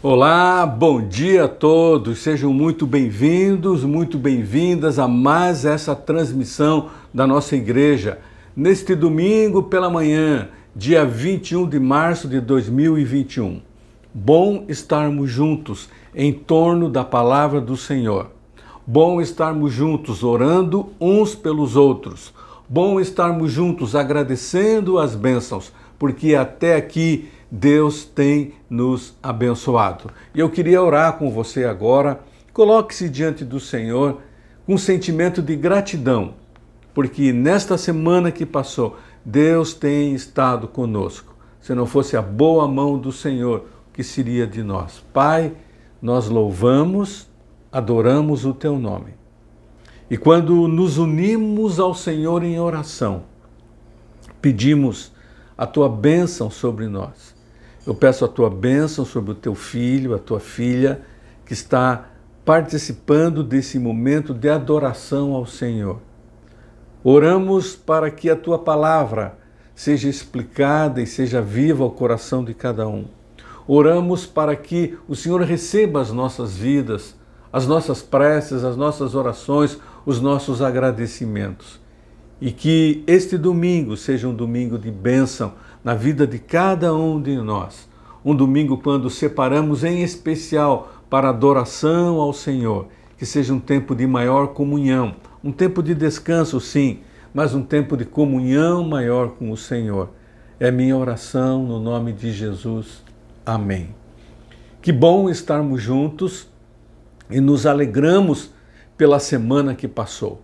Olá, bom dia a todos, sejam muito bem-vindos, muito bem-vindas a mais essa transmissão da nossa igreja. Neste domingo pela manhã, dia 21 de março de 2021. Bom estarmos juntos em torno da palavra do Senhor. Bom estarmos juntos orando uns pelos outros. Bom estarmos juntos agradecendo as bênçãos, porque até aqui Deus tem nos abençoado. E eu queria orar com você agora. Coloque-se diante do Senhor com um sentimento de gratidão, porque nesta semana que passou, Deus tem estado conosco. Se não fosse a boa mão do Senhor, o que seria de nós? Pai, nós louvamos, adoramos o Teu nome. E quando nos unimos ao Senhor em oração, pedimos a Tua bênção sobre nós. Eu peço a Tua bênção sobre o Teu filho, a Tua filha, que está participando desse momento de adoração ao Senhor. Oramos para que a Tua palavra seja explicada e seja viva ao coração de cada um. Oramos para que o Senhor receba as nossas vidas, as nossas preces, as nossas orações, os nossos agradecimentos. E que este domingo seja um domingo de bênção na vida de cada um de nós. Um domingo quando separamos em especial para adoração ao Senhor. Que seja um tempo de maior comunhão, um tempo de descanso sim, mas um tempo de comunhão maior com o Senhor. É minha oração no nome de Jesus. Amém. Que bom estarmos juntos e nos alegramos pela semana que passou.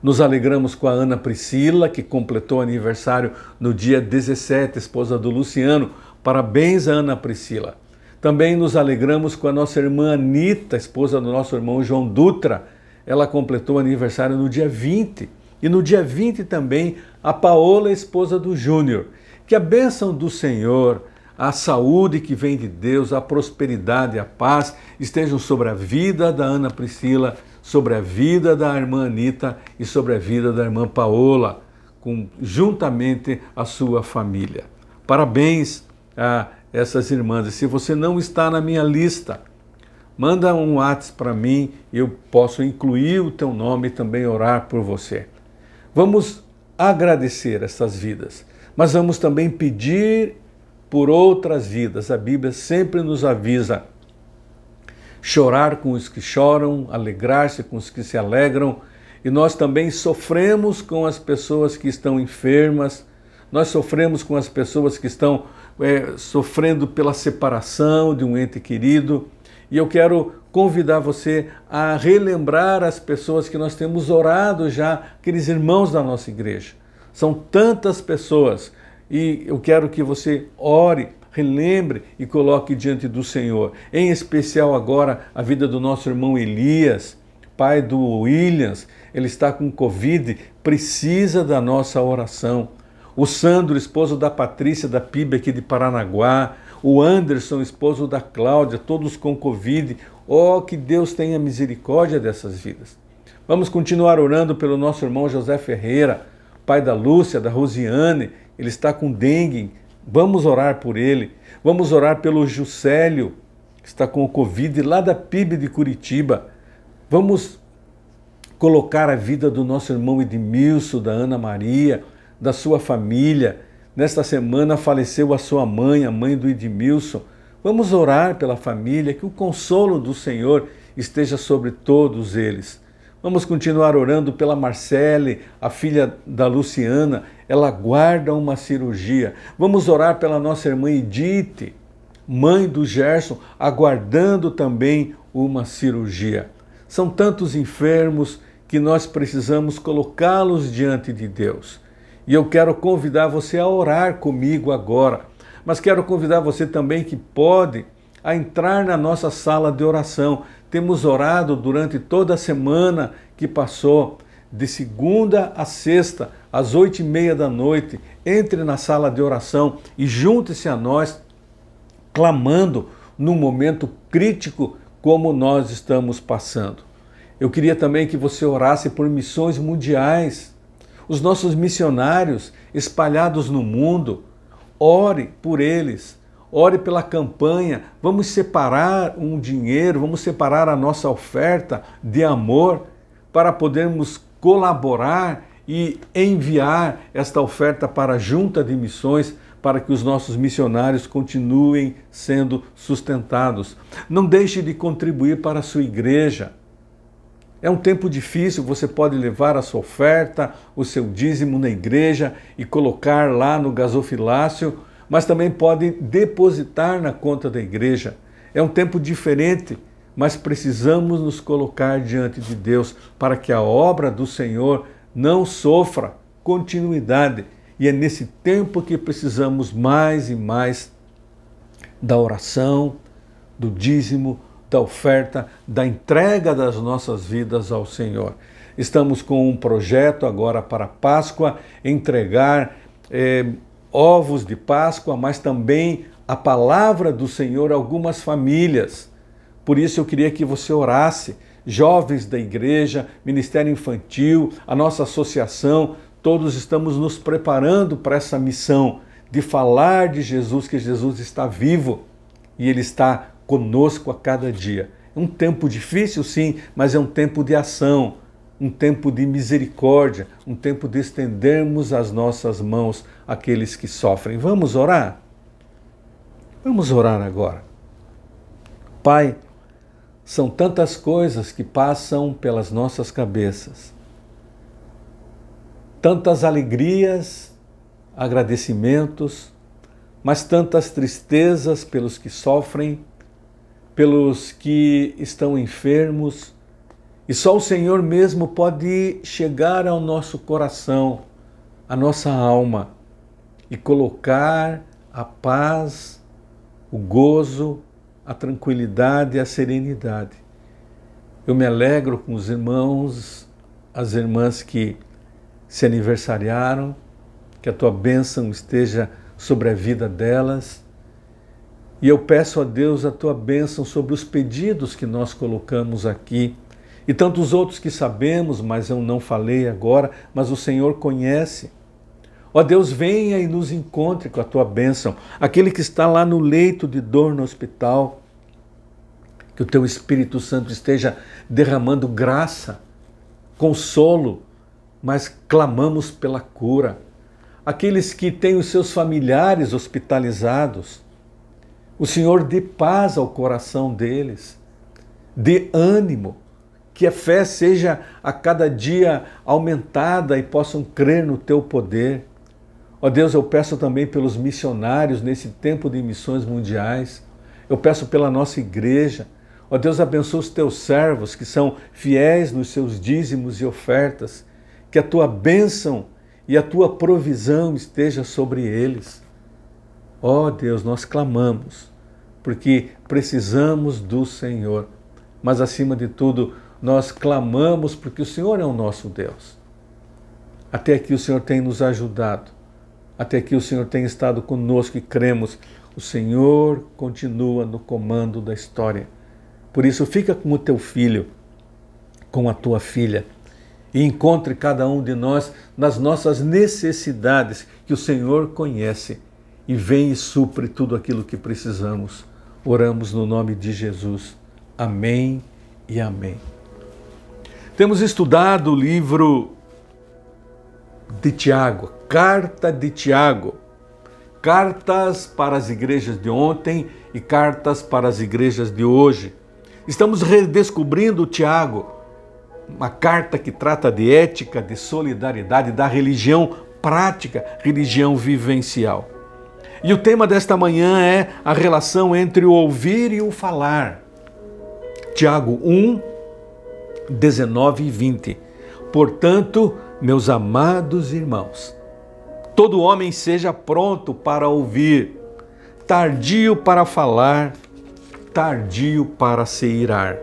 Nos alegramos com a Ana Priscila, que completou aniversário no dia 17, esposa do Luciano. Parabéns a Ana Priscila. Também nos alegramos com a nossa irmã Anita, esposa do nosso irmão João Dutra. Ela completou aniversário no dia 20. E no dia 20 também a Paola, esposa do Júnior. Que a bênção do Senhor, a saúde que vem de Deus, a prosperidade e a paz estejam sobre a vida da Ana Priscila, sobre a vida da irmã Anita e sobre a vida da irmã Paola, juntamente a sua família. Parabéns a essas irmãs. E se você não está na minha lista, manda um WhatsApp para mim, eu posso incluir o teu nome e também orar por você. Vamos agradecer essas vidas, mas vamos também pedir por outras vidas. A Bíblia sempre nos avisa: chorar com os que choram, alegrar-se com os que se alegram. E nós também sofremos com as pessoas que estão enfermas, nós sofremos com as pessoas que estão sofrendo pela separação de um ente querido. E eu quero convidar você a relembrar as pessoas que nós temos orado já, aqueles irmãos da nossa igreja. São tantas pessoas e eu quero que você ore, relembre e coloque diante do Senhor. Em especial agora a vida do nosso irmão Elias, pai do Williams. Ele está com Covid, precisa da nossa oração. O Sandro, esposo da Patrícia, da PIB aqui de Paranaguá. O Anderson, esposo da Cláudia, todos com Covid. Oh, que Deus tenha misericórdia dessas vidas. Vamos continuar orando pelo nosso irmão José Ferreira, pai da Lúcia, da Rosiane. Ele está com dengue. Vamos orar por ele. Vamos orar pelo Juscelio, que está com o Covid, lá da PIB de Curitiba. Vamos colocar a vida do nosso irmão Edmilson, da Ana Maria, da sua família. Nesta semana faleceu a sua mãe, a mãe do Edmilson. Vamos orar pela família, que o consolo do Senhor esteja sobre todos eles. Vamos continuar orando pela Marcele, a filha da Luciana. Ela aguarda uma cirurgia. Vamos orar pela nossa irmã Edith, mãe do Gerson, aguardando também uma cirurgia. São tantos enfermos que nós precisamos colocá-los diante de Deus. E eu quero convidar você a orar comigo agora. Mas quero convidar você também que pode a entrar na nossa sala de oração. Temos orado durante toda a semana que passou, de segunda a sexta, às 8h30 da noite. Entre na sala de oração e junte-se a nós, clamando num momento crítico como nós estamos passando. Eu queria também que você orasse por missões mundiais. Os nossos missionários espalhados no mundo, ore por eles. ore pela campanha, vamos separar um dinheiro, vamos separar a nossa oferta de amor para podermos colaborar e enviar esta oferta para a Junta de Missões, para que os nossos missionários continuem sendo sustentados. Não deixe de contribuir para a sua igreja. É um tempo difícil, você pode levar a sua oferta, o seu dízimo na igreja e colocar lá no gasofilácio, mas também pode depositar na conta da igreja. É um tempo diferente, mas precisamos nos colocar diante de Deus para que a obra do Senhor não sofra continuidade. E é nesse tempo que precisamos mais e mais da oração, do dízimo, da oferta, da entrega das nossas vidas ao Senhor. Estamos com um projeto agora para a Páscoa, entregar ovos de Páscoa, mas também a palavra do Senhor a algumas famílias. Por isso eu queria que você orasse, jovens da igreja, Ministério Infantil, a nossa associação, todos estamos nos preparando para essa missão de falar de Jesus, que Jesus está vivo e Ele está conosco a cada dia. É um tempo difícil, sim, mas é um tempo de ação, um tempo de misericórdia, um tempo de estendermos as nossas mãos àqueles que sofrem. Vamos orar? Vamos orar agora. Pai, são tantas coisas que passam pelas nossas cabeças. Tantas alegrias, agradecimentos, mas tantas tristezas pelos que sofrem, pelos que estão enfermos. E só o Senhor mesmo pode chegar ao nosso coração, à nossa alma, e colocar a paz, o gozo, a tranquilidade e a serenidade. Eu me alegro com os irmãos, as irmãs que se aniversariaram, que a tua bênção esteja sobre a vida delas. E eu peço a Deus a tua bênção sobre os pedidos que nós colocamos aqui e tantos outros que sabemos, mas eu não falei agora, mas o Senhor conhece. Ó Deus, venha e nos encontre com a tua bênção. Aquele que está lá no leito de dor no hospital, que o teu Espírito Santo esteja derramando graça, consolo, mas clamamos pela cura. Aqueles que têm os seus familiares hospitalizados, o Senhor dê paz ao coração deles, dê ânimo, que a fé seja a cada dia aumentada e possam crer no teu poder. Ó Deus, eu peço também pelos missionários nesse tempo de missões mundiais, eu peço pela nossa igreja. Ó Deus, abençoa os teus servos que são fiéis nos seus dízimos e ofertas, que a tua bênção e a tua provisão esteja sobre eles. Ó Deus, nós clamamos, porque precisamos do Senhor, mas acima de tudo, nós clamamos porque o Senhor é o nosso Deus. Até aqui o Senhor tem nos ajudado, até aqui o Senhor tem estado conosco e cremos, o Senhor continua no comando da história. Por isso, fica com o teu filho, com a tua filha, e encontre cada um de nós nas nossas necessidades que o Senhor conhece e vem e supre tudo aquilo que precisamos. Oramos no nome de Jesus. Amém e amém. Temos estudado o livro de Tiago, Carta de Tiago, cartas para as igrejas de ontem e cartas para as igrejas de hoje. Estamos redescobrindo Tiago, uma carta que trata de ética, de solidariedade, da religião prática, religião vivencial. E o tema desta manhã é a relação entre o ouvir e o falar. Tiago 1, 19 e 20. Portanto, meus amados irmãos, todo homem seja pronto para ouvir, tardio para falar, tardio para se irar,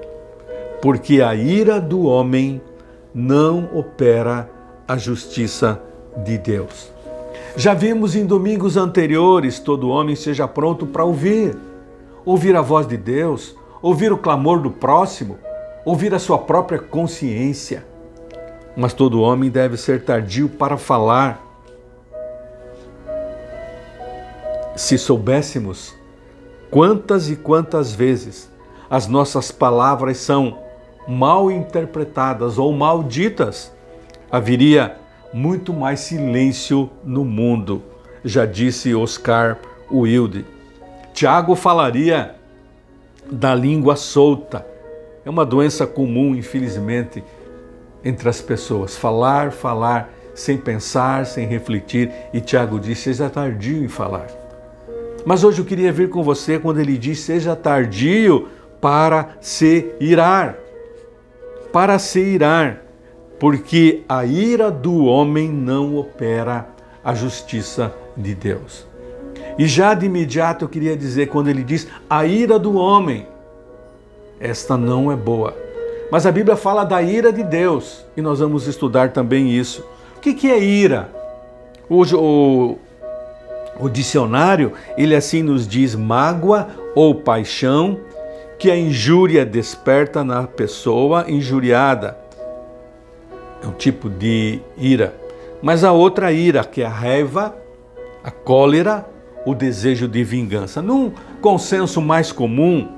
porque a ira do homem não opera a justiça de Deus. Já vimos em domingos anteriores, todo homem seja pronto para ouvir a voz de Deus, ouvir o clamor do próximo, ouvir a sua própria consciência. Mas todo homem deve ser tardio para falar. Se soubéssemos Quantas e quantas vezes as nossas palavras são mal interpretadas ou malditas, haveria muito mais silêncio no mundo, já disse Oscar Wilde. Tiago falaria da língua solta. É uma doença comum, infelizmente, entre as pessoas. Falar, falar, sem pensar, sem refletir. E Tiago diz, seja tardio em falar. Mas hoje eu queria vir com você quando ele diz, seja tardio para se irar. Para se irar, porque a ira do homem não opera a justiça de Deus. E já de imediato eu queria dizer, quando ele diz a ira do homem, esta não é boa. Mas a Bíblia fala da ira de Deus, e nós vamos estudar também isso. O que é ira? O dicionário, ele assim nos diz, mágoa ou paixão, que a injúria desperta na pessoa injuriada. É um tipo de ira. Mas a outra ira, que é a raiva, a cólera, o desejo de vingança. Num consenso mais comum,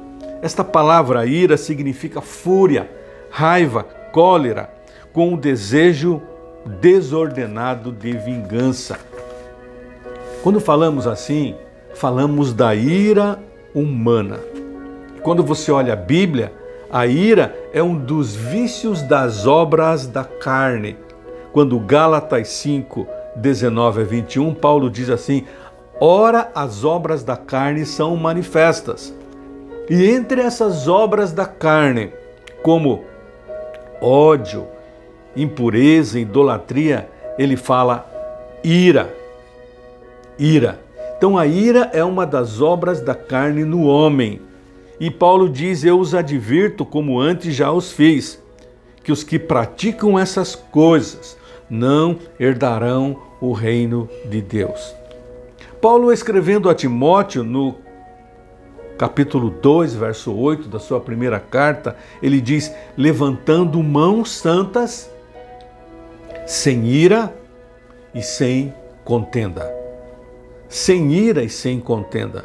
esta palavra ira significa fúria, raiva, cólera, com o desejo desordenado de vingança. Quando falamos assim, falamos da ira humana. Quando você olha a Bíblia, a ira é um dos vícios das obras da carne. Quando Gálatas 5, 19 a 21, Paulo diz assim, ora as obras da carne são manifestas. E entre essas obras da carne, como ódio, impureza, idolatria, ele fala ira. Ira. Então a ira é uma das obras da carne no homem. E Paulo diz, eu os advirto, como antes já os fiz, que os que praticam essas coisas não herdarão o reino de Deus. Paulo, escrevendo a Timóteo, no capítulo 2, verso 8 da sua primeira carta, ele diz, levantando mãos santas, sem ira e sem contenda. Sem ira e sem contenda.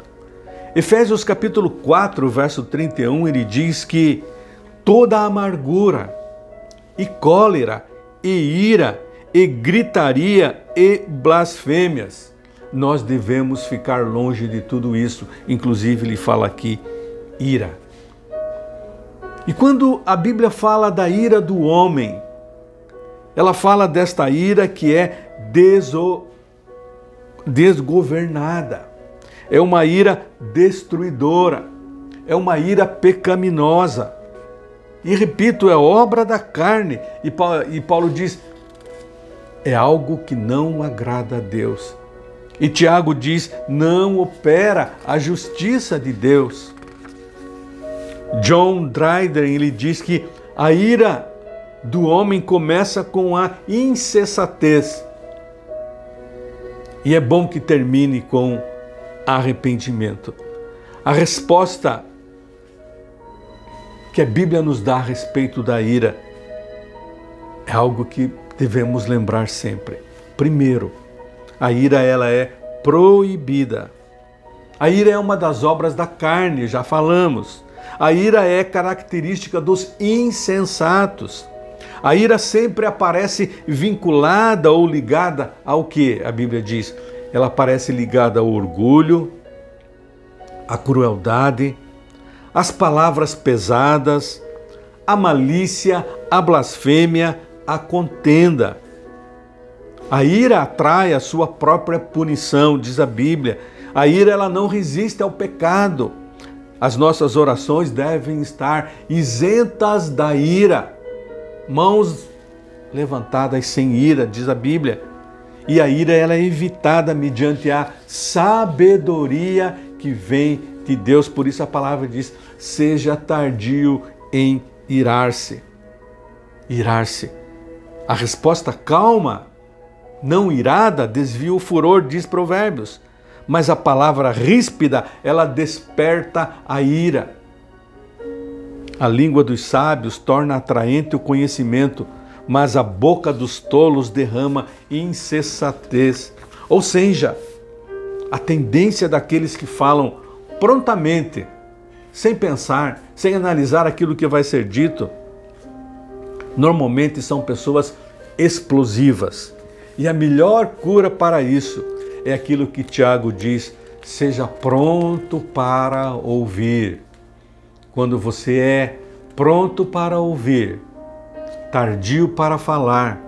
Efésios capítulo 4, verso 31, ele diz que toda amargura e cólera e ira e gritaria e blasfêmias, nós devemos ficar longe de tudo isso. Inclusive ele fala aqui, ira. E quando a Bíblia fala da ira do homem, ela fala desta ira que é desgovernada. É uma ira destruidora, é uma ira pecaminosa. E repito, é obra da carne. E Paulo diz, é algo que não agrada a Deus. E Tiago diz, não opera a justiça de Deus. John Dryden, ele diz que a ira do homem começa com a insensatez. E é bom que termine com arrependimento. A resposta que a Bíblia nos dá a respeito da ira é algo que devemos lembrar sempre. Primeiro, a ira ela é proibida. A ira é uma das obras da carne, já falamos. A ira é característica dos insensatos. A ira sempre aparece vinculada ou ligada ao que a Bíblia diz? Ela aparece ligada ao orgulho, à crueldade, às palavras pesadas, à malícia, à blasfêmia, à contenda. A ira atrai a sua própria punição, diz a Bíblia. A ira ela não resiste ao pecado. As nossas orações devem estar isentas da ira. Mãos levantadas sem ira, diz a Bíblia. E a ira ela é evitada mediante a sabedoria que vem de Deus. Por isso a palavra diz, seja tardio em irar-se. Irar-se. A resposta calma, não irada, desvia o furor, diz Provérbios. Mas a palavra ríspida, ela desperta a ira. A língua dos sábios torna atraente o conhecimento, mas a boca dos tolos derrama insensatez. Ou seja, a tendência daqueles que falam prontamente, sem pensar, sem analisar aquilo que vai ser dito. Normalmente são pessoas explosivas. E a melhor cura para isso é aquilo que Tiago diz: seja pronto para ouvir. Quando você é pronto para ouvir, tardio para falar,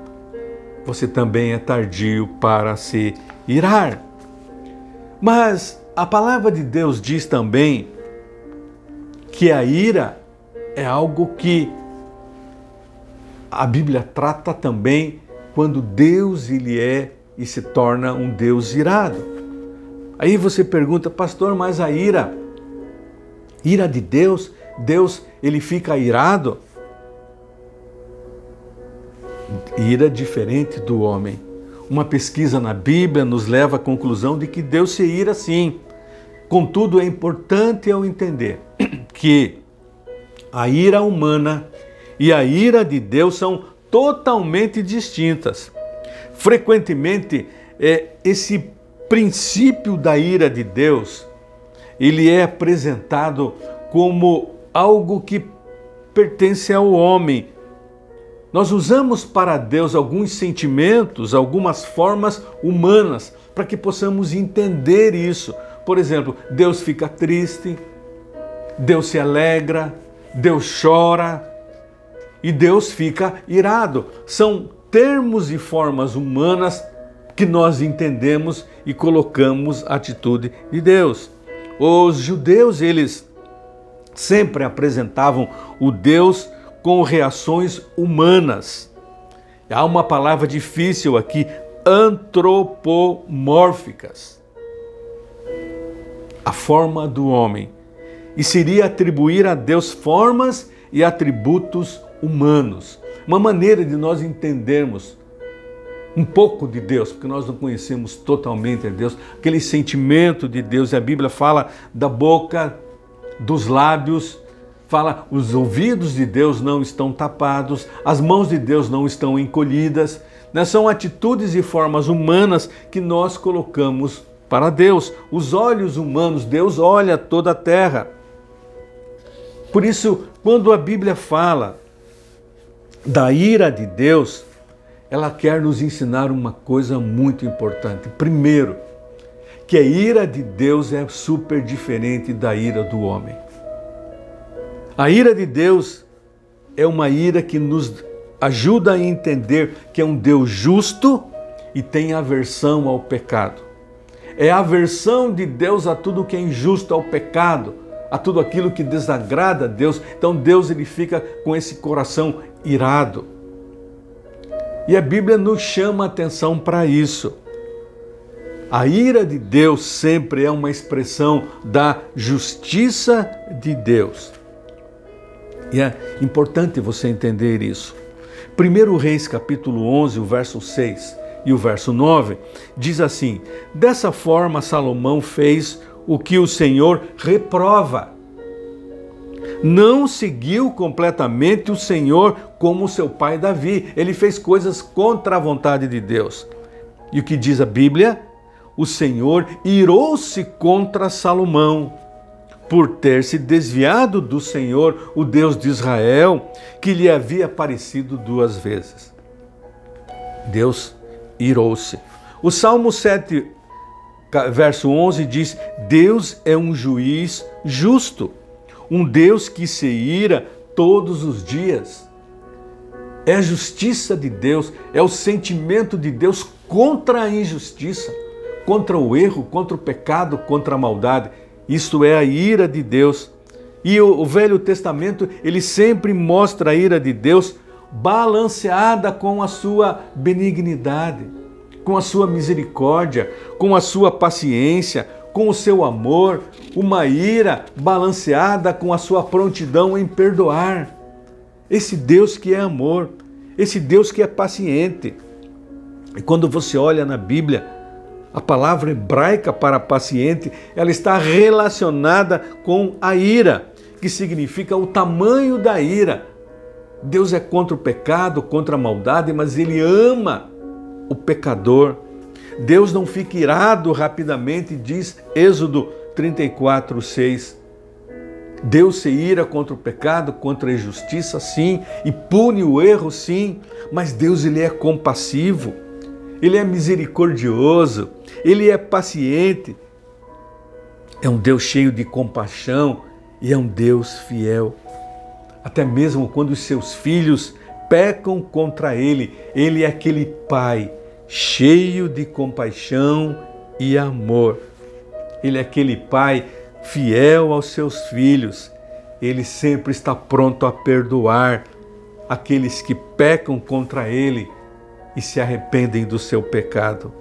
você também é tardio para se irar. Mas a palavra de Deus diz também que a ira é algo que a Bíblia trata também quando Deus ele é e se torna um Deus irado. Aí você pergunta: pastor, mas a ira de Deus, ele fica irado? Ira diferente do homem. Uma pesquisa na Bíblia nos leva à conclusão de que Deus se ira sim. Contudo, é importante eu entender que a ira humana e a ira de Deus são totalmente distintas. Frequentemente, esse princípio da ira de Deus, ele é apresentado como algo que pertence ao homem. Nós usamos para Deus alguns sentimentos, algumas formas humanas, para que possamos entender isso. Por exemplo, Deus fica triste, Deus se alegra, Deus chora e Deus fica irado. São termos e formas humanas que nós entendemos e colocamos a atitude de Deus. Os judeus, eles sempre apresentavam o Deus com reações humanas. Há uma palavra difícil aqui: antropomórficas. A forma do homem. E seria atribuir a Deus formas e atributos humanos. Uma maneira de nós entendermos um pouco de Deus, porque nós não conhecemos totalmente a Deus, aquele sentimento de Deus. E a Bíblia fala da boca, dos lábios, fala: os ouvidos de Deus não estão tapados, as mãos de Deus não estão encolhidas. São atitudes e formas humanas que nós colocamos para Deus. Os olhos humanos, Deus olha toda a terra. Por isso, quando a Bíblia fala da ira de Deus, ela quer nos ensinar uma coisa muito importante. Primeiro, que a ira de Deus é super diferente da ira do homem. A ira de Deus é uma ira que nos ajuda a entender que é um Deus justo e tem aversão ao pecado. É a aversão de Deus a tudo que é injusto, ao pecado, a tudo aquilo que desagrada a Deus. Então Deus ele fica com esse coração irado. E a Bíblia nos chama a atenção para isso. A ira de Deus sempre é uma expressão da justiça de Deus. E é importante você entender isso. 1 Reis capítulo 11, o verso 6 e o verso 9, diz assim: dessa forma Salomão fez o que o Senhor reprova. Não seguiu completamente o Senhor como seu pai Davi. Ele fez coisas contra a vontade de Deus. E o que diz a Bíblia? O Senhor irou-se contra Salomão por ter se desviado do Senhor, o Deus de Israel, que lhe havia aparecido 2 vezes. Deus irou-se. O Salmo 7, verso 11 diz: Deus é um juiz justo, um Deus que se ira todos os dias. É a justiça de Deus, é o sentimento de Deus contra a injustiça, contra o erro, contra o pecado, contra a maldade. Isto é a ira de Deus. E o Velho Testamento, ele sempre mostra a ira de Deus balanceada com a sua benignidade, com a sua misericórdia, com a sua paciência, com o seu amor, uma ira balanceada com a sua prontidão em perdoar. Esse Deus que é amor, esse Deus que é paciente. E quando você olha na Bíblia, a palavra hebraica para paciente, ela está relacionada com a ira, que significa o tamanho da ira. Deus é contra o pecado, contra a maldade, mas Ele ama o pecador. Deus não fica irado rapidamente, diz Êxodo 34:6. Deus se ira contra o pecado, contra a injustiça, sim, e pune o erro, sim, mas Deus, ele é compassivo, ele é misericordioso, ele é paciente, é um Deus cheio de compaixão e é um Deus fiel. Até mesmo quando os seus filhos pecam contra ele, ele é aquele pai cheio de compaixão e amor. Ele é aquele pai fiel aos seus filhos. Ele sempre está pronto a perdoar aqueles que pecam contra ele e se arrependem do seu pecado.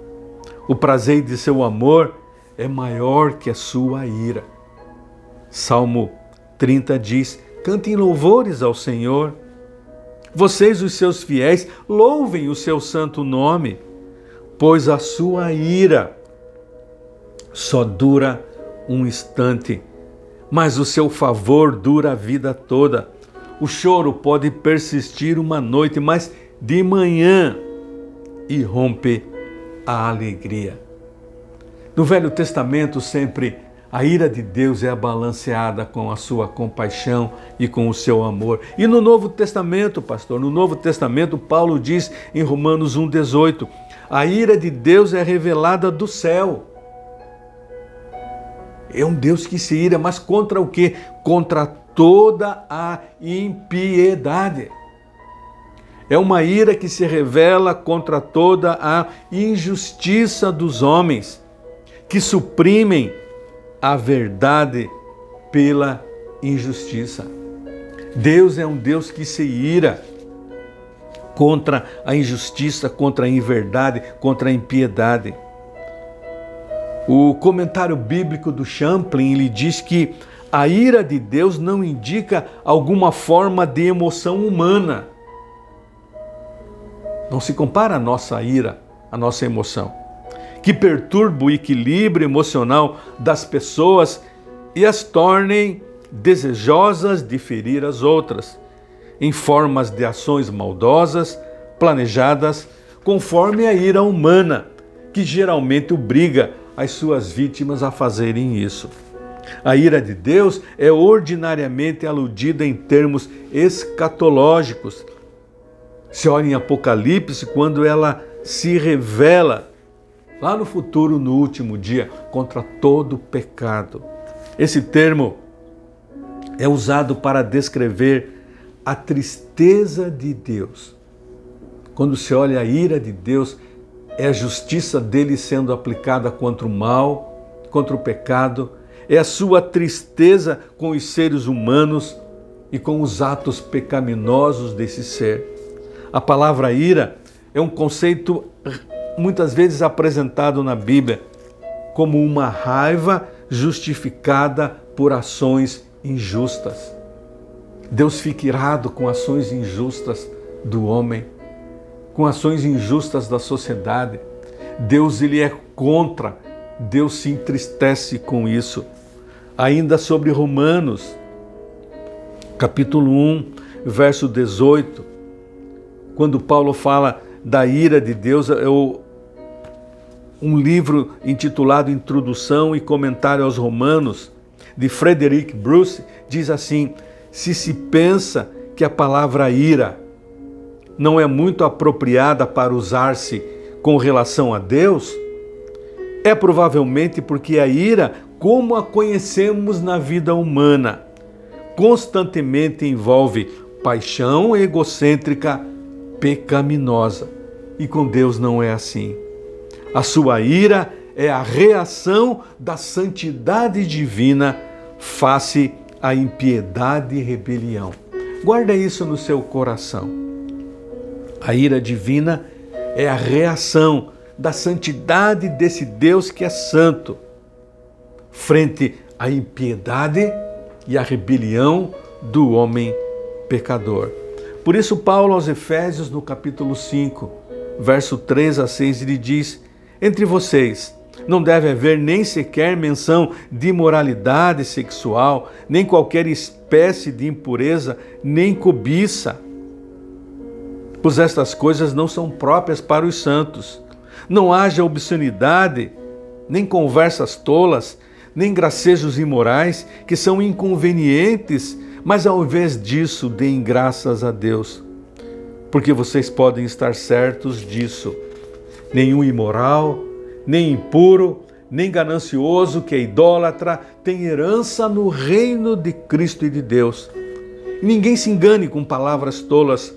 O prazer de seu amor é maior que a sua ira. Salmo 30 diz: cantem louvores ao Senhor. Vocês, os seus fiéis, louvem o seu santo nome, pois a sua ira só dura um instante, mas o seu favor dura a vida toda. O choro pode persistir uma noite, mas de manhã irrompe a alegria. No Velho Testamento, sempre a ira de Deus é balanceada com a sua compaixão e com o seu amor. E no Novo Testamento, pastor, no Novo Testamento, Paulo diz em Romanos 1,18, a ira de Deus é revelada do céu. É um Deus que se ira, mas contra o quê? Contra toda a impiedade. É uma ira que se revela contra toda a injustiça dos homens, que suprimem a verdade pela injustiça. Deus é um Deus que se ira contra a injustiça, contra a inverdade, contra a impiedade. O comentário bíblico do Champlin, ele diz que a ira de Deus não indica alguma forma de emoção humana. Não se compara a nossa ira, a nossa emoção, que perturba o equilíbrio emocional das pessoas e as tornem desejosas de ferir as outras, em formas de ações maldosas, planejadas, conforme a ira humana, que geralmente obriga as suas vítimas a fazerem isso. A ira de Deus é ordinariamente aludida em termos escatológicos. Se olha em Apocalipse, quando ela se revela lá no futuro, no último dia, contra todo pecado. Esse termo é usado para descrever a tristeza de Deus. Quando se olha a ira de Deus, é a justiça dele sendo aplicada contra o mal, contra o pecado, é a sua tristeza com os seres humanos e com os atos pecaminosos desse ser. A palavra ira é um conceito muitas vezes apresentado na Bíblia como uma raiva justificada por ações injustas. Deus fica irado com ações injustas do homem, com ações injustas da sociedade. Deus, ele é contra, Deus se entristece com isso. Ainda sobre Romanos, capítulo 1, verso 18, quando Paulo fala da ira de Deus, um livro intitulado Introdução e Comentário aos Romanos, de Frederick Bruce, diz assim: se pensa que a palavra ira não é muito apropriada para usar-se com relação a Deus, é provavelmente porque a ira, como a conhecemos na vida humana, constantemente envolve paixão egocêntrica pecaminosa. E com Deus não é assim. A sua ira é a reação da santidade divina face à impiedade e rebelião. Guarda isso no seu coração. A ira divina é a reação da santidade desse Deus que é santo frente à impiedade e à rebelião do homem pecador. Por isso, Paulo aos Efésios, no capítulo 5, verso 3 a 6, ele diz: entre vocês não deve haver nem sequer menção de imoralidade sexual, nem qualquer espécie de impureza, nem cobiça, pois estas coisas não são próprias para os santos. Não haja obscenidade, nem conversas tolas, nem gracejos imorais, que são inconvenientes, mas ao invés disso, deem graças a Deus. Porque vocês podem estar certos disso. Nenhum imoral, nem impuro, nem ganancioso que é idólatra tem herança no reino de Cristo e de Deus. E ninguém se engane com palavras tolas,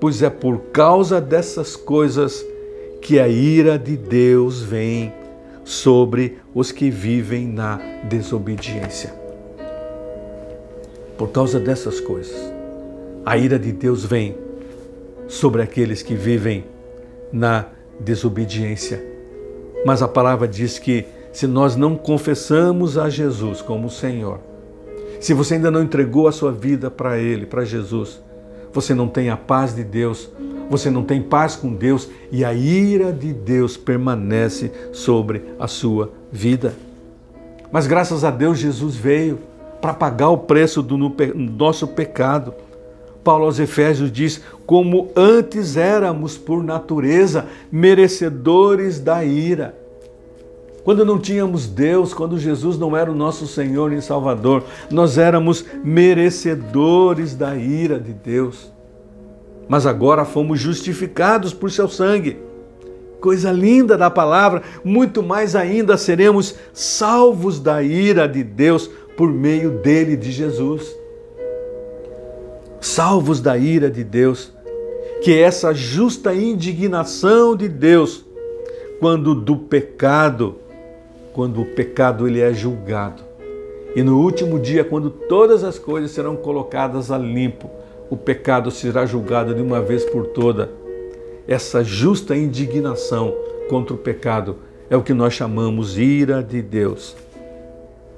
pois é por causa dessas coisas que a ira de Deus vem sobre os que vivem na desobediência. Por causa dessas coisas, a ira de Deus vem sobre aqueles que vivem na desobediência. Mas a palavra diz que se nós não confessamos a Jesus como Senhor, se você ainda não entregou a sua vida para Ele, para Jesus, você não tem a paz de Deus, você não tem paz com Deus e a ira de Deus permanece sobre a sua vida. Mas graças a Deus Jesus veio para pagar o preço do nosso pecado. Paulo aos Efésios diz, como antes éramos por natureza merecedores da ira. Quando não tínhamos Deus, quando Jesus não era o nosso Senhor e Salvador, nós éramos merecedores da ira de Deus. Mas agora fomos justificados por seu sangue. Coisa linda da palavra, muito mais ainda seremos salvos da ira de Deus por meio dele, de Jesus. Salvos da ira de Deus, que é essa justa indignação de Deus quando o pecado ele é julgado. E no último dia, quando todas as coisas serão colocadas a limpo, o pecado será julgado de uma vez por toda. Essa justa indignação contra o pecado é o que nós chamamos ira de Deus.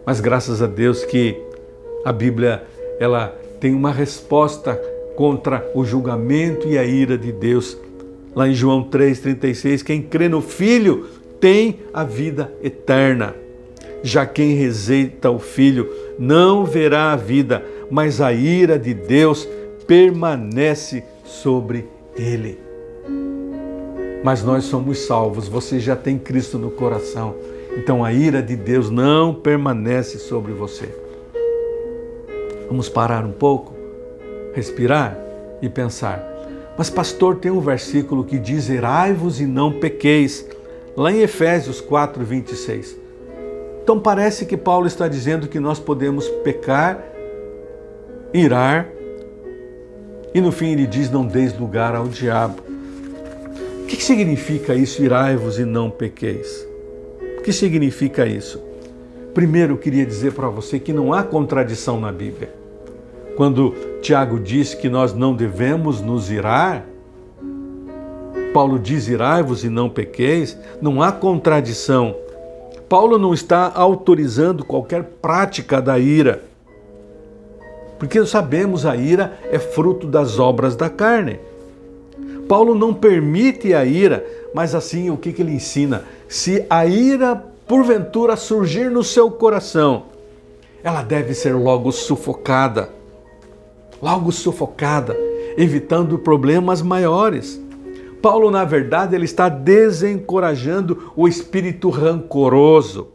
Mas graças a Deus que a Bíblia ela tem uma resposta contra o julgamento e a ira de Deus. Lá em João 3,36, quem crê no Filho tem a vida eterna. Já quem rejeita o Filho não verá a vida, mas a ira de Deus permanece sobre ele. Mas nós somos salvos, você já tem Cristo no coração. Então a ira de Deus não permanece sobre você. Vamos parar um pouco, respirar e pensar. Mas pastor, tem um versículo que diz, irai-vos e não pequeis, lá em Efésios 4:26. Então parece que Paulo está dizendo que nós podemos pecar, irar, e no fim ele diz, não deis lugar ao diabo. O que significa isso, irai-vos e não pequeis? O que significa isso? Primeiro, eu queria dizer para você que não há contradição na Bíblia. Quando Tiago diz que nós não devemos nos irar, Paulo diz, irai-vos e não pequeis, não há contradição. Paulo não está autorizando qualquer prática da ira, porque sabemos a ira é fruto das obras da carne. Paulo não permite a ira, mas assim o que ele ensina? Se a ira porventura surgir no seu coração, ela deve ser logo sufocada, evitando problemas maiores. Paulo, na verdade, ele está desencorajando o espírito rancoroso.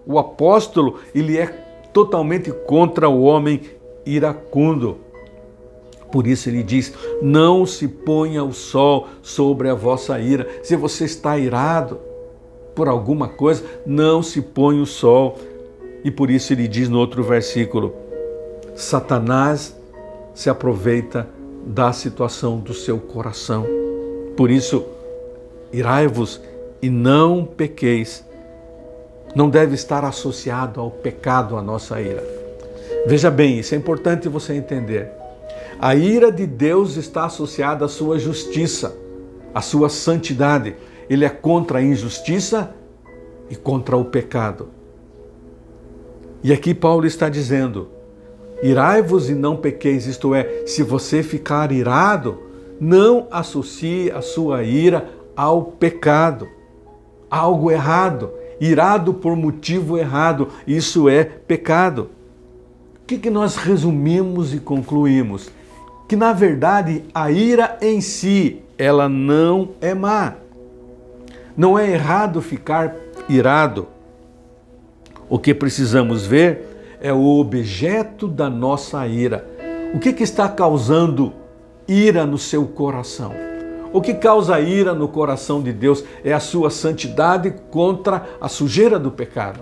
O apóstolo, ele é totalmente contra o homem iracundo. Por isso ele diz, não se ponha o sol sobre a vossa ira. Se você está irado por alguma coisa, não se põe o sol. E por isso ele diz no outro versículo, Satanás se aproveita da situação do seu coração. Por isso, irai-vos e não pequeis. Não deve estar associado ao pecado a nossa ira. Veja bem, isso é importante você entender. A ira de Deus está associada à sua justiça, à sua santidade. Ele é contra a injustiça e contra o pecado. E aqui Paulo está dizendo, irai-vos e não pequeis, isto é, se você ficar irado, não associe a sua ira ao pecado, algo errado, irado por motivo errado, isso é pecado. O que nós resumimos e concluímos? Que na verdade a ira em si, ela não é má. Não é errado ficar irado. O que precisamos ver é o objeto da nossa ira. O que está causando ira no seu coração? O que causa ira no coração de Deus é a sua santidade contra a sujeira do pecado.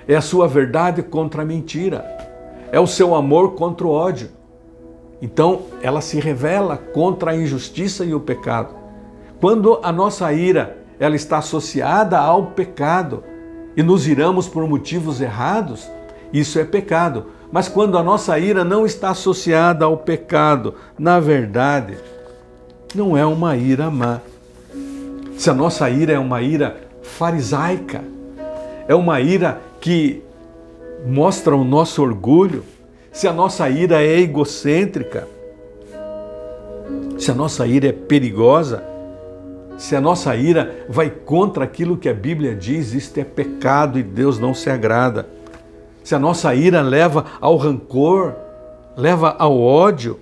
É a sua verdade contra a mentira. É o seu amor contra o ódio. Então, ela se revela contra a injustiça e o pecado. Quando a nossa ira ela está associada ao pecado e nos iramos por motivos errados, isso é pecado. Mas quando a nossa ira não está associada ao pecado, na verdade, não é uma ira má. Se a nossa ira é uma ira farisaica, é uma ira que mostra o nosso orgulho, se a nossa ira é egocêntrica, se a nossa ira é perigosa, se a nossa ira vai contra aquilo que a Bíblia diz, isto é pecado e Deus não se agrada. Se a nossa ira leva ao rancor, leva ao ódio,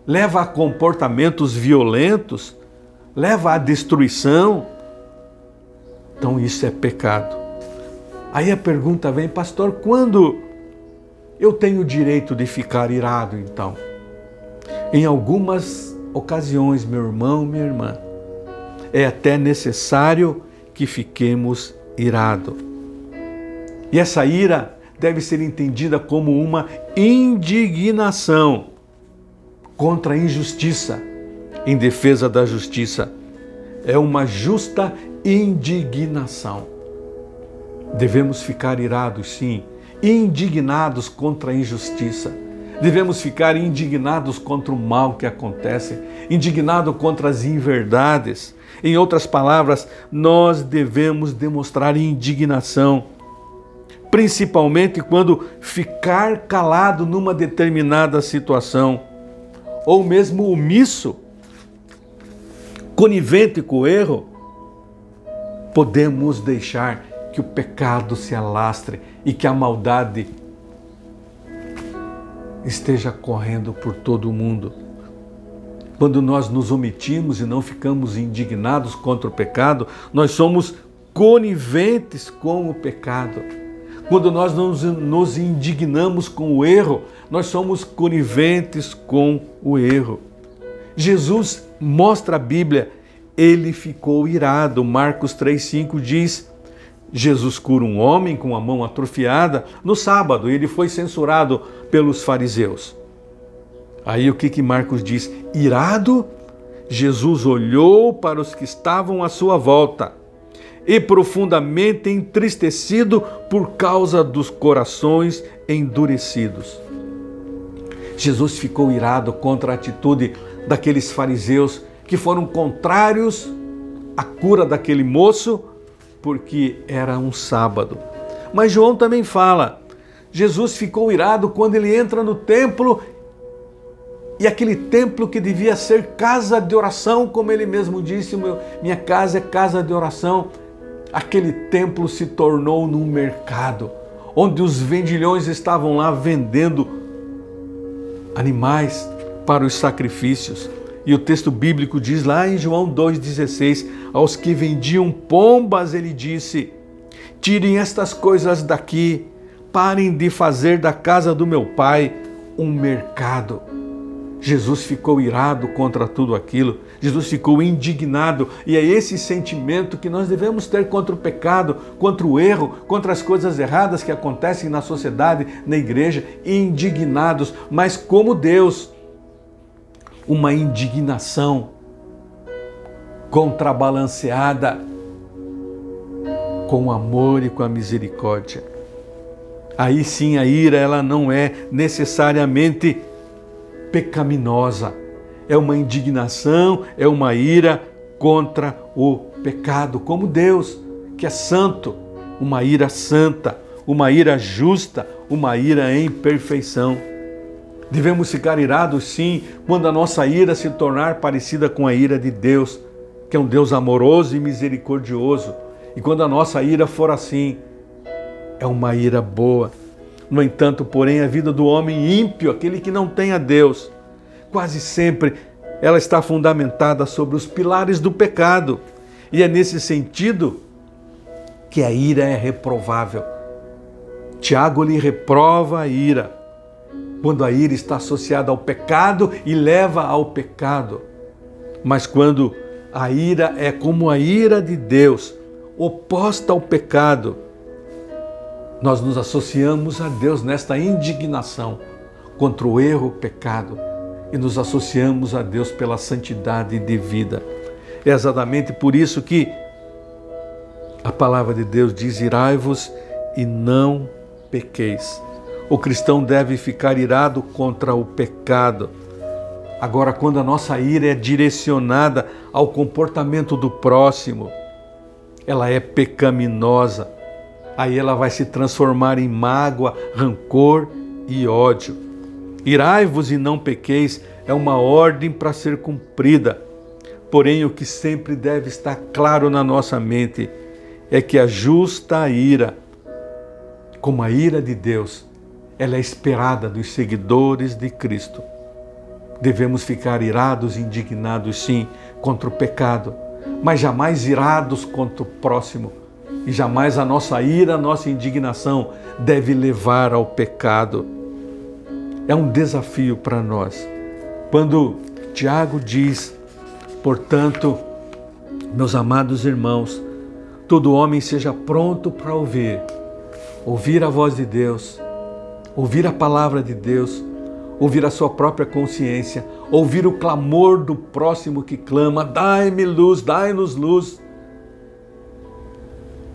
leva a comportamentos violentos, leva à destruição, então isso é pecado. Aí a pergunta vem, pastor, quando eu tenho o direito de ficar irado então? Em algumas ocasiões, meu irmão, minha irmã, é até necessário que fiquemos irados. E essa ira deve ser entendida como uma indignação contra a injustiça, em defesa da justiça. É uma justa indignação. Devemos ficar irados, sim, indignados contra a injustiça. Devemos ficar indignados contra o mal que acontece, indignados contra as inverdades. Em outras palavras, nós devemos demonstrar indignação, principalmente quando ficar calado numa determinada situação, ou mesmo omisso, conivente com o erro, podemos deixar que o pecado se alastre e que a maldade esteja correndo por todo o mundo. Quando nós nos omitimos e não ficamos indignados contra o pecado, nós somos coniventes com o pecado. Quando nós não nos indignamos com o erro, nós somos coniventes com o erro. Jesus mostra a Bíblia, ele ficou irado. Marcos 3,5 diz, Jesus cura um homem com a mão atrofiada no sábado, e ele foi censurado pelos fariseus. Aí o que Marcos diz? Irado, Jesus olhou para os que estavam à sua volta e profundamente entristecido por causa dos corações endurecidos. Jesus ficou irado contra a atitude daqueles fariseus que foram contrários à cura daquele moço, porque era um sábado. Mas João também fala, Jesus ficou irado quando ele entra no templo, e aquele templo que devia ser casa de oração, como ele mesmo disse, minha casa é casa de oração, aquele templo se tornou num mercado, onde os vendilhões estavam lá vendendo animais para os sacrifícios. E o texto bíblico diz lá em João 2,16, aos que vendiam pombas ele disse, tirem estas coisas daqui, parem de fazer da casa do meu pai um mercado. Jesus ficou irado contra tudo aquilo, Jesus ficou indignado, e é esse sentimento que nós devemos ter contra o pecado, contra o erro, contra as coisas erradas que acontecem na sociedade, na igreja, indignados, mas como Deus, uma indignação contrabalanceada com o amor e com a misericórdia. Aí sim a ira, ela não é necessariamente pecaminosa, é uma indignação, é uma ira contra o pecado, como Deus, que é santo, uma ira santa, uma ira justa, uma ira em perfeição. Devemos ficar irados sim, quando a nossa ira se tornar parecida com a ira de Deus, que é um Deus amoroso e misericordioso. E quando a nossa ira for assim, é uma ira boa. No entanto, porém, a vida do homem ímpio, aquele que não tem a Deus, quase sempre ela está fundamentada sobre os pilares do pecado. E é nesse sentido que a ira é reprovável. Tiago lhe reprova a ira, quando a ira está associada ao pecado e leva ao pecado. Mas quando a ira é como a ira de Deus, oposta ao pecado, nós nos associamos a Deus nesta indignação contra o erro, o pecado, e nos associamos a Deus pela santidade de vida. É exatamente por isso que a palavra de Deus diz: irai-vos e não pequeis. O cristão deve ficar irado contra o pecado. Agora, quando a nossa ira é direcionada ao comportamento do próximo, ela é pecaminosa. Aí ela vai se transformar em mágoa, rancor e ódio. Irai-vos e não pequeis é uma ordem para ser cumprida. Porém, o que sempre deve estar claro na nossa mente é que a justa ira, como a ira de Deus, ela é esperada dos seguidores de Cristo. Devemos ficar irados e indignados, sim, contra o pecado, mas jamais irados contra o próximo. E jamais a nossa ira, a nossa indignação deve levar ao pecado. É um desafio para nós. Quando Tiago diz: portanto, meus amados irmãos, todo homem seja pronto para ouvir a voz de Deus, ouvir a palavra de Deus, ouvir a sua própria consciência, ouvir o clamor do próximo que clama: dai-me luz, dai-nos luz.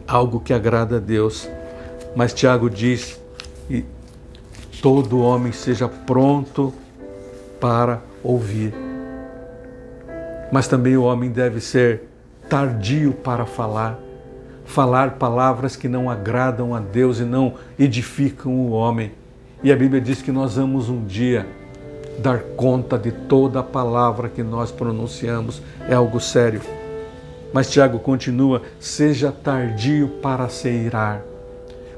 Algo que agrada a Deus. Mas Tiago diz: e todo homem seja pronto para ouvir. Mas também o homem deve ser tardio para falar palavras que não agradam a Deus e não edificam o homem. E a Bíblia diz que nós vamos um dia dar conta de toda a palavra que nós pronunciamos. É algo sério. Mas Tiago continua: seja tardio para se irar.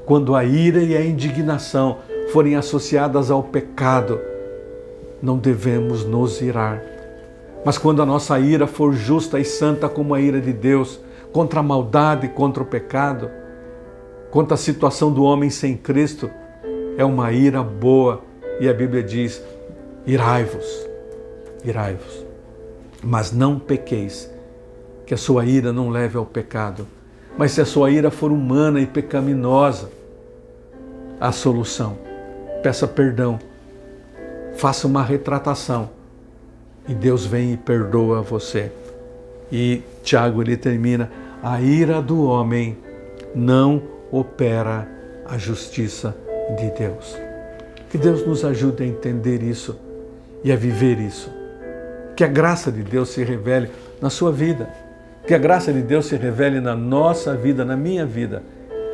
Quando a ira e a indignação forem associadas ao pecado, não devemos nos irar. Mas quando a nossa ira for justa e santa como a ira de Deus, contra a maldade, contra o pecado, contra a situação do homem sem Cristo, é uma ira boa. E a Bíblia diz: irai-vos, irai-vos, mas não pequeis. Que a sua ira não leve ao pecado. Mas se a sua ira for humana e pecaminosa, há solução. Peça perdão, faça uma retratação e Deus vem e perdoa você. E Tiago, ele termina: a ira do homem não opera a justiça de Deus. Que Deus nos ajude a entender isso e a viver isso. Que a graça de Deus se revele na sua vida. Que a graça de Deus se revele na nossa vida, na minha vida,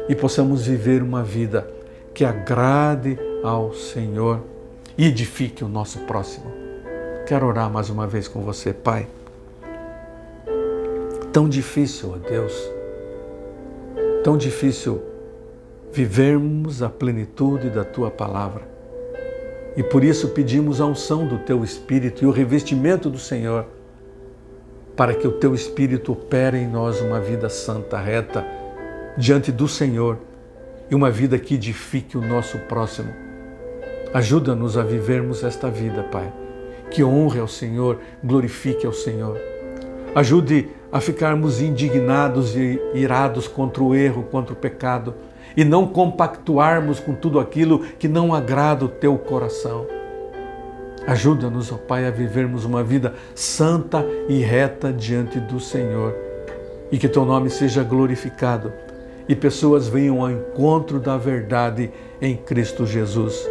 e possamos viver uma vida que agrade ao Senhor e edifique o nosso próximo. Quero orar mais uma vez com você, Pai. Tão difícil, ó Deus, tão difícil vivermos a plenitude da Tua palavra. E por isso pedimos a unção do Teu Espírito e o revestimento do Senhor, para que o Teu Espírito opere em nós uma vida santa, reta, diante do Senhor, e uma vida que edifique o nosso próximo. Ajuda-nos a vivermos esta vida, Pai, que honre ao Senhor, glorifique ao Senhor. Ajude a ficarmos indignados e irados contra o erro, contra o pecado, e não compactuarmos com tudo aquilo que não agrada o Teu coração. Ajuda-nos, ó Pai, a vivermos uma vida santa e reta diante do Senhor, e que Teu nome seja glorificado e pessoas venham ao encontro da verdade em Cristo Jesus.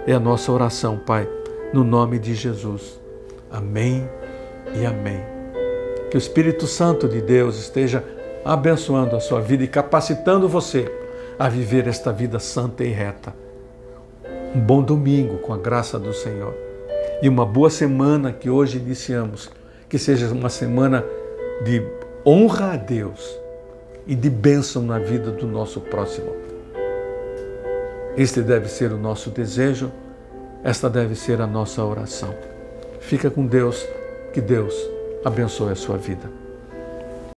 É a nossa oração, Pai, no nome de Jesus. Amém e amém. Que o Espírito Santo de Deus esteja abençoando a sua vida e capacitando você a viver esta vida santa e reta. Um bom domingo com a graça do Senhor. E uma boa semana que hoje iniciamos, que seja uma semana de honra a Deus e de bênção na vida do nosso próximo. Este deve ser o nosso desejo, esta deve ser a nossa oração. Fica com Deus, que Deus abençoe a sua vida.